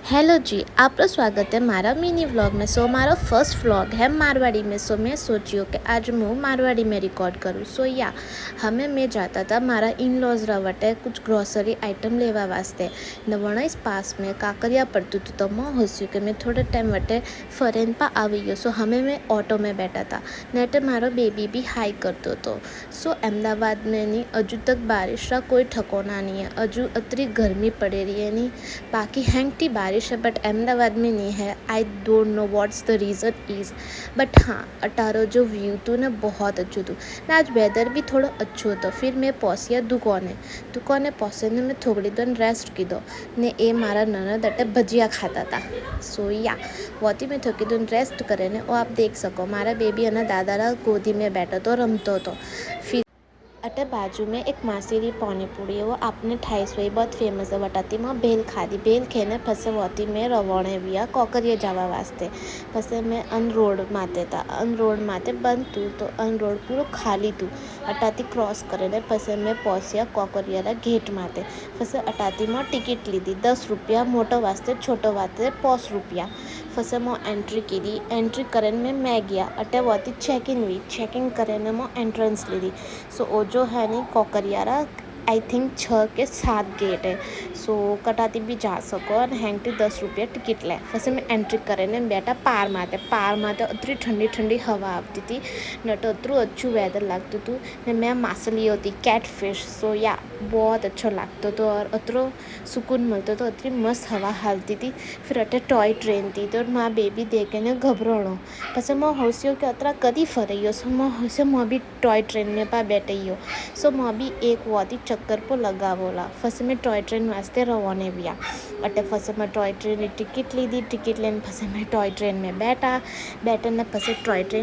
Hello जी, आपका स्वागत है मारा मिनी व्लॉग में। सो मारा फर्स्ट व्लॉग है मारवाड़ी में। सो मैं सोचियो कि आज मैं मारवाड़ी में रिकॉर्ड करूँ। सो या हमें मैं जाता था मारा इन लॉज रवटे कुछ ग्रोसरी आइटम लेवा वास्ते न वणस पास में काकरिया पड़તું હતું तो मैं हस्યું कि मैं थोड़े टाइम वटे फरेन पा આવી ગયો। सो हमें मैं ऑटो में बैठा था नेटे मारो बेबी भी हाई करतो तो। सो अहमदाबाद में नहीं अजू तक बारिश का कोई ठिकाना नहीं है, अजू अतरी गर्मी पड़े रही है नहीं, बाकी हैंगती बारिश है बट अहमदाबाद में नहीं है। I don't know what's the reason is, but हाँ अटारो जो व्यू तो ना बहुत अच्छो तो ना आज वेदर भी थोड़ा अच्छो तो। फिर मैं पहुंचिया दुकाने पहुंचने में थोड़ी देर रेस्ट की दो ने ए मारा ननद अटे भजिया खाता था। सो या वोती में थोड़ी देर रेस्ट करे ने वो आप देख सको मारा बेबी अना दादारा गोदी में बैठो तो रमतो तो। फिर अटे बाजू में एक मासीरी पानीपुरी है वो आपने 250 बहुत फेमस है। वटाती में भेल खादी, भेल खेने फसे वोती में रवणे बिया कोकरिया जावा वास्ते। फसे में अन रोड माते था, अन रोड माते बंद तू तो अन रोड पूरा खाली तू। अटाती क्रॉस करे ने फसे में पहुंचिया कोकरिया गेट माते। फसे अटाती में टिकट लीधी 10 रुपया, मोटो वास्ते छोटो वास्ते 5 रुपया। फसे मो एंट्री की दी, एंट्री करन में मैं गया अटे वोती चेकिंग हुई, चेकिंग करने मो एंट्रेंस लीधी। सो वो जो है नहीं कोकरियारा आई थिंक 6 के 7 गेट है। सो कटाती भी जा सको और हैंगती 10 रुपया टिकट ले। फसे मैं एंट्री करे ने बेटा पार माते अतरी ठंडी ठंडी हवा आती थी नट अतरू अच्छू वेदर लगतु तू ने मैं मासली होती कैट फिश। सो या बहुत अच्छा लगता तो और अतरो सुकून मिलता तो अतरी मस्त हवा हालती थी। फिर अटे टॉय ट्रेन थी तो माँ बेबी देखे ने घबराणो पसे मैं होशियो कि अतरा कदी फरइयो। सो मैं होशियो मैं भी टॉय ट्रेन में पा बैठियो। सो मैं भी एक वाती चक्कर पर लगा बोला। फसे मैं टॉय ट्रेन वास्ते रवाने बिया अटे फसे मैं टॉय ट्रेन टिकट ली दी, टिकट लेने फसे मैं टॉय ट्रेन में बैठा ने फसे टॉय ट्रेन